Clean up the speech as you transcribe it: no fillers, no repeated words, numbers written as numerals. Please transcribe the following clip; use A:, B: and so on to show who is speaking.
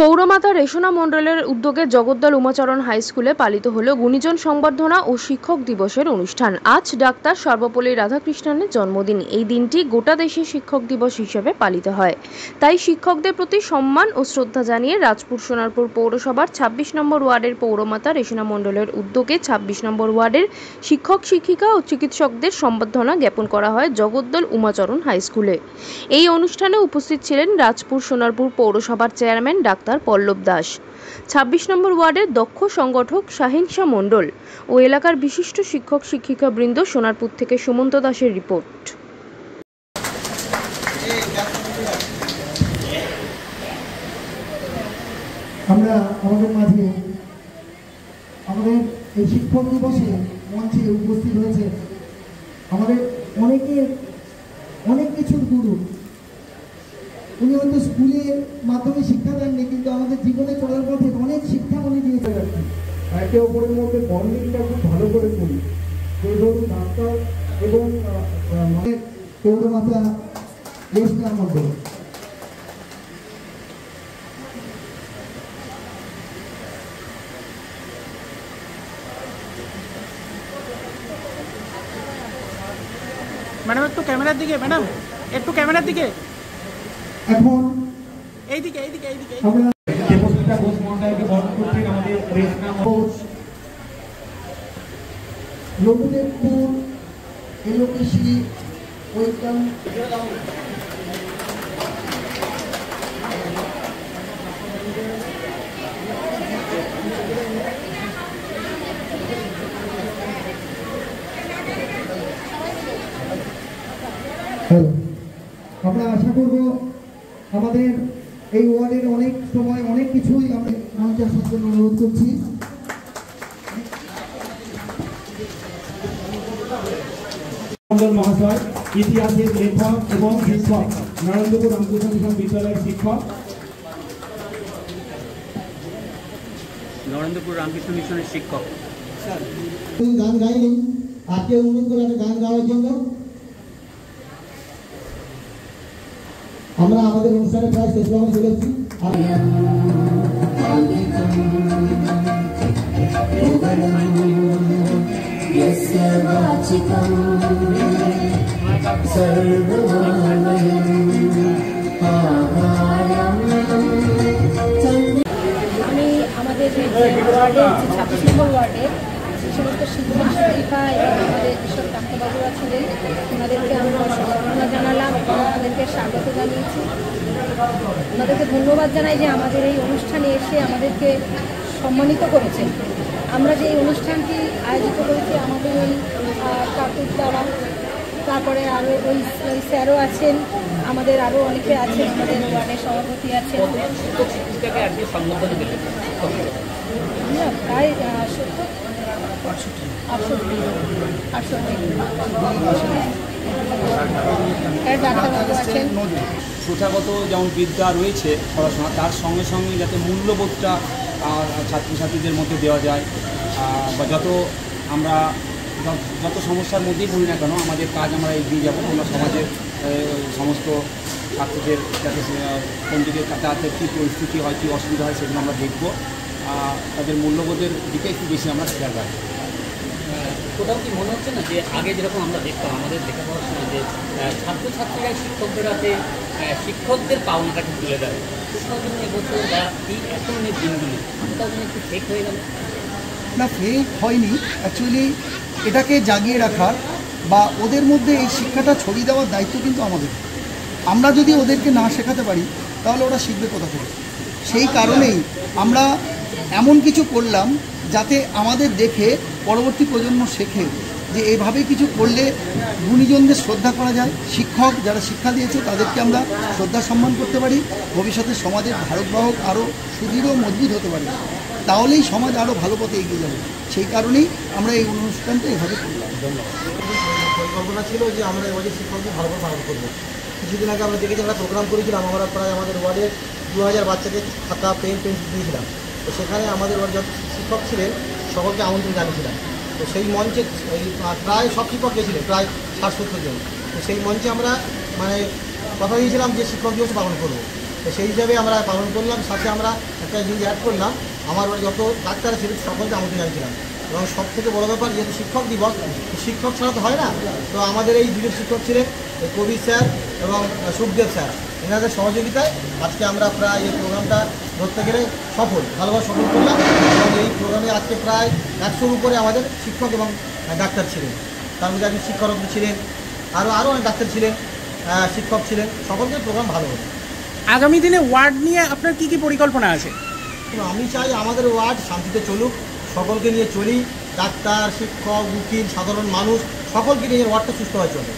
A: পৌরমাতা রেশনা মণ্ডলের উদ্যোগে জগদ্দল উমাচরণ হাই স্কুলে পালিত হল গুণীজন সংবর্ধনা ও শিক্ষক দিবসের অনুষ্ঠান। আজ ডাক্তার সর্বপল্লী রাধাকৃষ্ণনের জন্মদিন। এই দিনটি গোটা দেশে শিক্ষক দিবস হিসেবে পালিত হয়। তাই শিক্ষকদের প্রতি সম্মান ও শ্রদ্ধা জানিয়ে রাজপুর সোনারপুর পৌরসভার ২৬ নম্বর ওয়ার্ডের পৌরমাতা রেশনা মণ্ডলের উদ্যোগে ২৬ নম্বর ওয়ার্ডের শিক্ষক শিক্ষিকা ও চিকিৎসকদের সম্বর্ধনা জ্ঞাপন করা হয় জগদ্দল উমাচরণ হাই স্কুলে। এই অনুষ্ঠানে উপস্থিত ছিলেন রাজপুর সোনারপুর পৌরসভার চেয়ারম্যান ডাক্তার পল্লব দাস, ২৬ নম্বর ওয়ার্ডের দক্ষ সংগঠক শাহিনশা মণ্ডল ও এলাকার বিশিষ্ট শিক্ষক শিক্ষিকা বৃন্দ। সোনারপুর থেকে সুমন্ত দাসের রিপোর্ট।
B: আমরা আমাদের মাঝে আমাদের এই শিক্ষক দিবসে মঞ্চে উপস্থিত হয়েছে আমাদের অনেক কিছুর গুরু। উনি হয়তো স্কুলের মাধ্যমে শিক্ষা দেননি, কিন্তু আমাদের জীবনে চলার পথে অনেক শিক্ষা উনি দিয়েছে। আর কি একে অপরের মধ্যে বন্ডিংটা খুব ভালো করে করি। যে ধরুন ডাক্তার এবং পৌরমাতা রেশনা মণ্ডল,
C: ম্যাডাম একটু ক্যামেরার দিকে, ম্যাডাম একটু ক্যামেরার দিকে, এখন এইদিকে এইদিকে এইদিকে আমরা দেবস্মিতা ঘোষ মণ্ডলকে বরণ করছেন আমাদের রেশনা ঘোষ।
B: রঘুদেবপুর এলোকেশি ওইকাম আমরা আশা করব আমাদের এই ওয়ার্ডের অনেক সময় অনেক কিছুই আমরা মঞ্চে আসার জন্য অনুরোধ করছি।
D: মহাশয় ইতিহাসের লেখক এবং শিক্ষক, নরেন্দ্রপুর রামকৃষ্ণ মিশন বিদ্যালয়ের শিক্ষক,
E: নরেন্দ্রপুর রামকৃষ্ণ মিশনের শিক্ষক।
B: গান গাইনি, আজকে অনুরোধ করে একটা গান গাওয়ার জন্য। আমরা আমাদের অনুষ্ঠানে প্রায় শেষ ভাবে চলেছি।
F: আমি আমাদের ওয়ার্ডের ২৬ নম্বর ওয়ার্ডের যে সমস্ত শিক্ষক শিক্ষিকা এবং আমাদের যেসব ডাক্তারবাবুরা ছিলেন ওনাদেরকে আমরা সম্বর্ধনা জানালাম এবং আমাদেরকে স্বাগত জানিয়েছি। ওনাদেরকে ধন্যবাদ জানাই যে আমাদের এই অনুষ্ঠানে এসে আমাদেরকে সম্মানিত করেছেন। আমরা যে এই অনুষ্ঠানটি আয়োজিত করেছি আমাদের ওই কাকুর দ্বারা, তারপরে আরও ওই স্যারও আছেন, আমাদের আরও অনেকে আছেন, আমাদের ওয়ার্ডের সভাপতি আছেন। প্রায় 68
E: প্রথাগত যেমন বিদ্যা রয়েছে পড়াশোনা, তার সঙ্গে সঙ্গে যাতে মূল্যবোধটা ছাত্রছাত্রীদের মধ্যে দেওয়া যায়, বা আমরা যত সমস্যার মধ্যেই পড়ি না কেন আমাদের কাজ আমরা এগিয়ে যাবো। আমরা সমাজের সমস্ত ছাত্রদের যাতে কোন দিকে তাদের কী পরিস্থিতি হয়, কী অসুবিধা হয় সেগুলো আমরা দেখব। তাদের মূল্যবোধের দিকে একটু বেশি আমরা খেয়াল রাখবো।
G: কোথাও কি মনে হচ্ছে না যে আগে যেরকম আমরা দেখতাম আমাদের দেখা পাওয়ার সময় যে ছাত্রছাত্রীরা শিক্ষকদের হাতে শিক্ষকদের পাওনাটাকে তুলে দেয়, কোথাও জন্য এবছর বা এই এখনের দিনগুলি কোথাও জন্য একটু ফেক হয়ে গেল
H: না? ফেক হয়নি, অ্যাকচুয়ালি এটাকে জাগিয়ে রাখার বা ওদের মধ্যে এই শিক্ষাটা ছড়িয়ে দেওয়ার দায়িত্ব কিন্তু আমাদের। আমরা যদি ওদেরকে না শেখাতে পারি তাহলে ওরা শিখবে কোথা থেকে? সেই কারণেই আমরা এমন কিছু করলাম যাতে আমাদের দেখে পরবর্তী প্রজন্ম শেখে যে এইভাবে কিছু করলে গুণীজনদের শ্রদ্ধা করা যায়। শিক্ষক যারা শিক্ষা দিয়েছে তাদেরকে আমরা শ্রদ্ধা সম্মান করতে পারি, ভবিষ্যতে সমাজের ধারকবাহক আরও সুদৃঢ় মজবুত হতে পারে, তাহলেই সমাজ আরও ভালো পথে এগিয়ে যাবে। সেই কারণেই আমরা এই অনুষ্ঠানটা এইভাবে করলাম।
B: পরিকল্পনা ছিল যে আমরা এবারে শিক্ষকদের ভালো করে পালন করবো। কিছুদিন আগে আমরা দেখেছি আমরা প্রোগ্রাম করেছিলাম, আমরা প্রায় আমাদের ওয়ার্ডে 2000 বাচ্চাকে খাতা পেন পেন্সিল দিয়েছিলাম। তো সেখানে আমাদের ওয়ার্ড যত শিক্ষক ছিলেন সকলকে আমন্ত্রণ জানিয়েছিলাম। তো সেই মঞ্চে প্রায় সব শিক্ষক গেছিলেন, প্রায় 60-70 জন। তো সেই মঞ্চে আমরা কথা দিয়েছিলাম যে শিক্ষক দিবস পালন করবো। তো সেই হিসাবে আমরা পালন করলাম। সাথে আমরা একটা জিনিস অ্যাড করলাম, আমার যত ডাক্তার ছিল সকলকে আমাকে জানিয়েছিলাম। এবং সব থেকে বড়ো ব্যাপার, যেহেতু শিক্ষক দিবস, শিক্ষক ছাড়া তো হয় না, তো আমাদের এই দুজন শিক্ষক ছিলেন, কবি স্যার এবং সুখদেব স্যার, এনাদের সহযোগিতায় আজকে আমরা প্রায় এই প্রোগ্রামটা ধরতে গেলে ভালোভাবে সফল করলাম। এবং এই প্রোগ্রামে আজকে প্রায় 100-র উপরে আমাদের শিক্ষক এবং ডাক্তার ছিলেন। তার মধ্যে একজন শিক্ষারত্ন ছিলেন, আরও অনেক ডাক্তার ছিলেন, শিক্ষক ছিলেন, সকলকে প্রোগ্রাম ভালো হলো।
C: আগামী দিনে ওয়ার্ড নিয়ে আপনার কি পরিকল্পনা আছে?
B: আমি চাই আমাদের ওয়ার্ড শান্তিতে চলুক, সকলকে নিয়ে চলি, ডাক্তার, শিক্ষক, উকিল, সাধারণ মানুষ সকলকে নিয়ে ওয়ার্ডটা সুস্থ হয়ে চলে।